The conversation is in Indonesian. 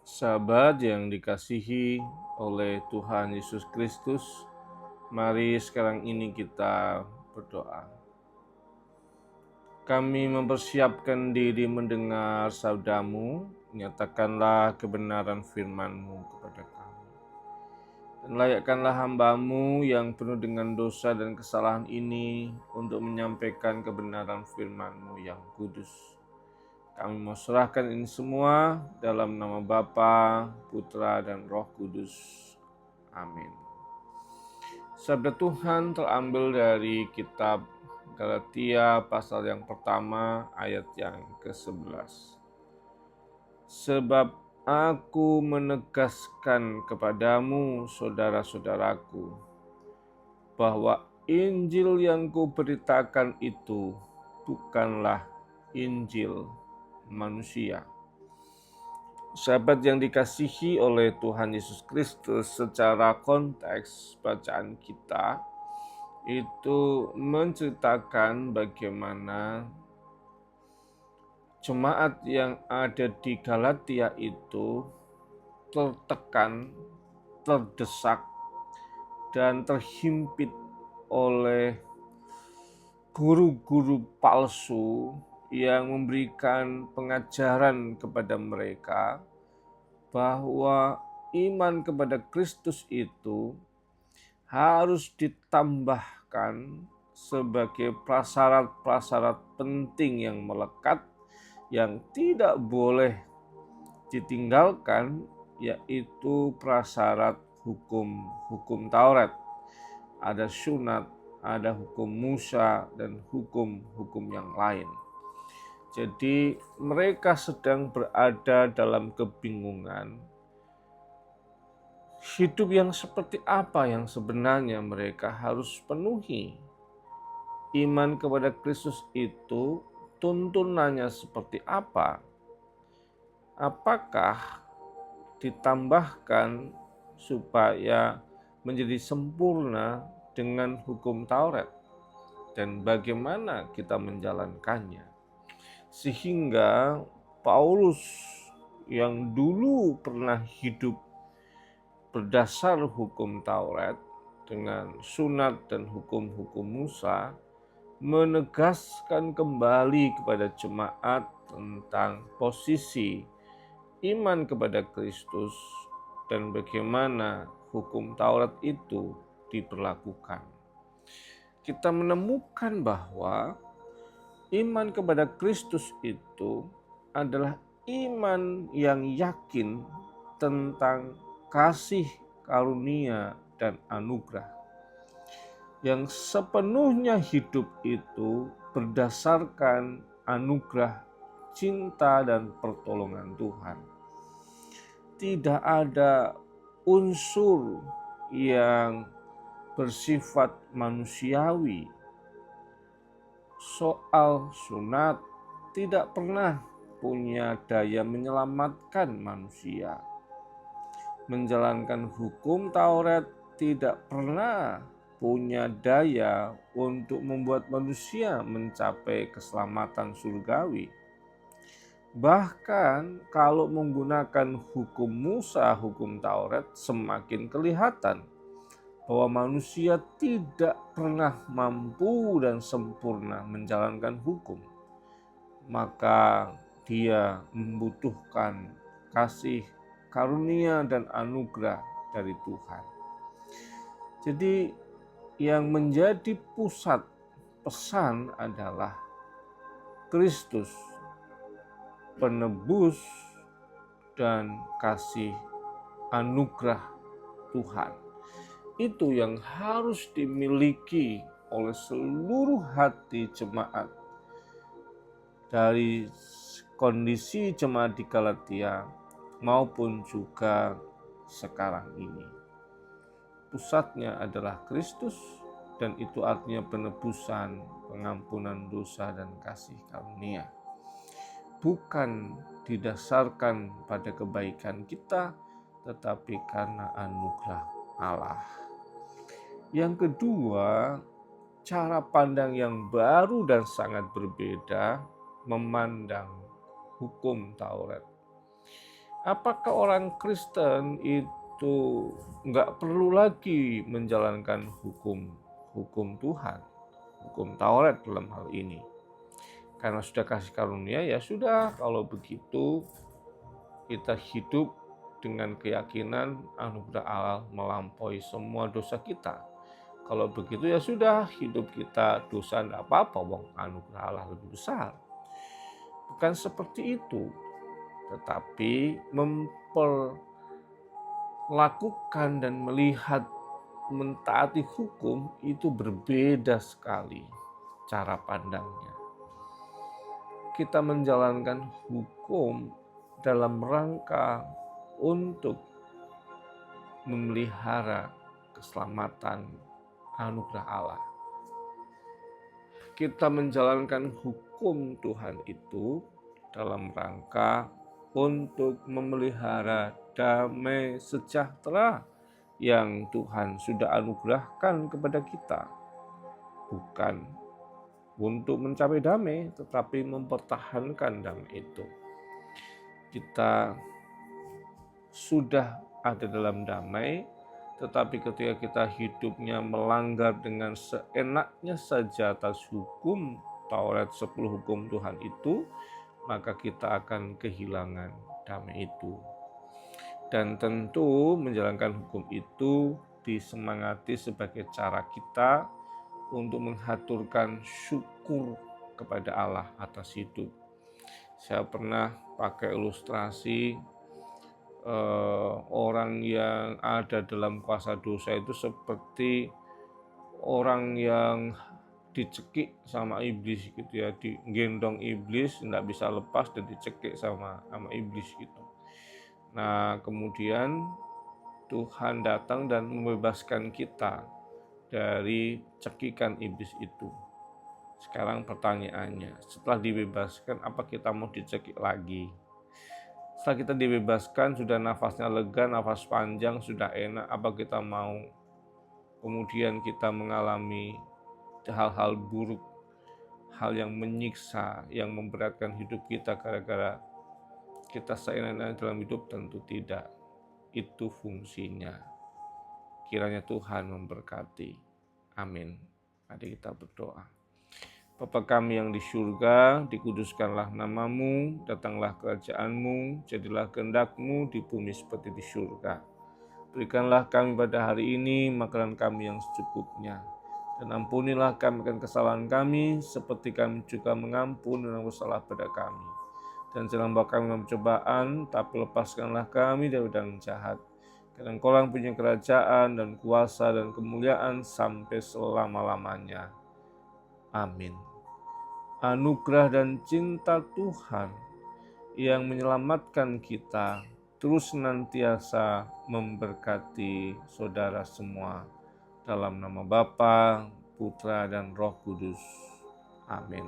Sahabat yang dikasihi oleh Tuhan Yesus Kristus, mari sekarang ini kita berdoa. Kami mempersiapkan diri mendengar sabdamu, nyatakanlah kebenaran firman-Mu kepada kami. Dan layakkanlah hamba-Mu yang penuh dengan dosa dan kesalahan ini untuk menyampaikan kebenaran firman-Mu yang kudus. Kami mau serahkan ini semua dalam nama Bapa, Putra, dan Roh Kudus. Amin. Sabda Tuhan terambil dari kitab Galatia pasal yang pertama ayat yang ke-11. Sebab aku menegaskan kepadamu, saudara-saudaraku, bahwa Injil yang kuberitakan itu bukanlah Injil manusia. Sahabat yang dikasihi oleh Tuhan Yesus Kristus, secara konteks bacaan kita itu menceritakan bagaimana jemaat yang ada di Galatia itu tertekan, terdesak, dan terhimpit oleh guru-guru palsu yang memberikan pengajaran kepada mereka bahwa iman kepada Kristus itu harus ditambahkan sebagai prasyarat-prasyarat penting yang melekat yang tidak boleh ditinggalkan, yaitu prasyarat hukum Taurat. Ada sunat, ada hukum Musa, dan hukum-hukum yang lain. Jadi mereka sedang berada dalam kebingungan. Hidup yang seperti apa yang sebenarnya mereka harus penuhi? Iman kepada Kristus itu tuntunannya seperti apa? Apakah ditambahkan supaya menjadi sempurna dengan hukum Taurat? Dan bagaimana kita menjalankannya? Sehingga Paulus yang dulu pernah hidup berdasar hukum Taurat dengan sunat dan hukum-hukum Musa menegaskan kembali kepada jemaat tentang posisi iman kepada Kristus dan bagaimana hukum Taurat itu diberlakukan. Kita menemukan bahwa iman kepada Kristus itu adalah iman yang yakin tentang kasih, karunia, dan anugerah. Yang sepenuhnya hidup itu berdasarkan anugerah, cinta, dan pertolongan Tuhan. Tidak ada unsur yang bersifat manusiawi. Soal sunat tidak pernah punya daya menyelamatkan manusia. Menjalankan hukum Taurat tidak pernah punya daya untuk membuat manusia mencapai keselamatan surgawi. Bahkan kalau menggunakan hukum Musa, hukum Taurat, semakin kelihatan bahwa manusia tidak pernah mampu dan sempurna menjalankan hukum. Maka dia membutuhkan kasih, karunia, dan anugerah dari Tuhan. Jadi yang menjadi pusat pesan adalah Kristus, penebus dan kasih anugerah Tuhan. Itu yang harus dimiliki oleh seluruh hati jemaat. Dari kondisi jemaat di Galatia maupun juga sekarang ini. Pusatnya adalah Kristus, dan itu artinya penebusan, pengampunan dosa, dan kasih karunia. Bukan didasarkan pada kebaikan kita, tetapi karena anugerah Allah. Yang kedua, cara pandang yang baru dan sangat berbeda memandang hukum Taurat. Apakah orang Kristen itu nggak perlu lagi menjalankan hukum Tuhan, hukum Taurat dalam hal ini? Karena sudah kasih karunia, ya sudah, kalau begitu kita hidup dengan keyakinan anugerah Allah melampaui semua dosa kita. Kalau begitu ya sudah, hidup kita dosa tidak apa-apa, wong anugerah Allah lebih besar. Bukan seperti itu, tetapi memperlakukan dan melihat mentaati hukum itu berbeda sekali cara pandangnya. Kita menjalankan hukum dalam rangka untuk memelihara keselamatan anugerah Allah. Kita menjalankan hukum Tuhan itu dalam rangka untuk memelihara damai sejahtera yang Tuhan sudah anugerahkan kepada kita. Bukan untuk mencapai damai, tetapi mempertahankan damai itu. Kita sudah ada dalam damai, tetapi ketika kita hidupnya melanggar dengan seenaknya saja atas hukum Taurat 10 hukum Tuhan itu, maka kita akan kehilangan damai itu. Dan tentu menjalankan hukum itu disemangati sebagai cara kita untuk menghaturkan syukur kepada Allah atas hidup. Saya pernah pakai ilustrasi orang yang ada dalam kuasa dosa itu seperti orang yang dicekik sama iblis gitu ya, digendong iblis, tidak bisa lepas dan dicekik sama iblis gitu. Nah, kemudian Tuhan datang dan membebaskan kita dari cekikan iblis itu. Sekarang pertanyaannya, setelah dibebaskan, apa kita mau dicekik lagi? Setelah kita dibebaskan, sudah nafasnya lega, nafas panjang, sudah enak, apa kita mau kemudian kita mengalami hal-hal buruk, hal yang menyiksa, yang memberatkan hidup kita gara-gara kita seenaknya dalam hidup? Tentu tidak. Itu fungsinya. Kiranya Tuhan memberkati. Amin. Mari kita berdoa. Bapa kami yang di surga, dikuduskanlah namamu, datanglah kerajaan-Mu, jadilah kehendak-Mu di bumi seperti di surga. Berikanlah kami pada hari ini makanan kami yang secukupnya, dan ampunilah kami akan kesalahan kami, seperti kami juga mengampuni yang bersalah pada kami. Dan jangan bawa kami dalam pencobaan, tapi lepaskanlah kami dari yang jahat. Karena Engkau yang punya kerajaan dan kuasa dan kemuliaan sampai selama-lamanya. Amin. Anugerah dan cinta Tuhan yang menyelamatkan kita terus senantiasa memberkati saudara semua. Dalam nama Bapa, Putra, dan Roh Kudus. Amin.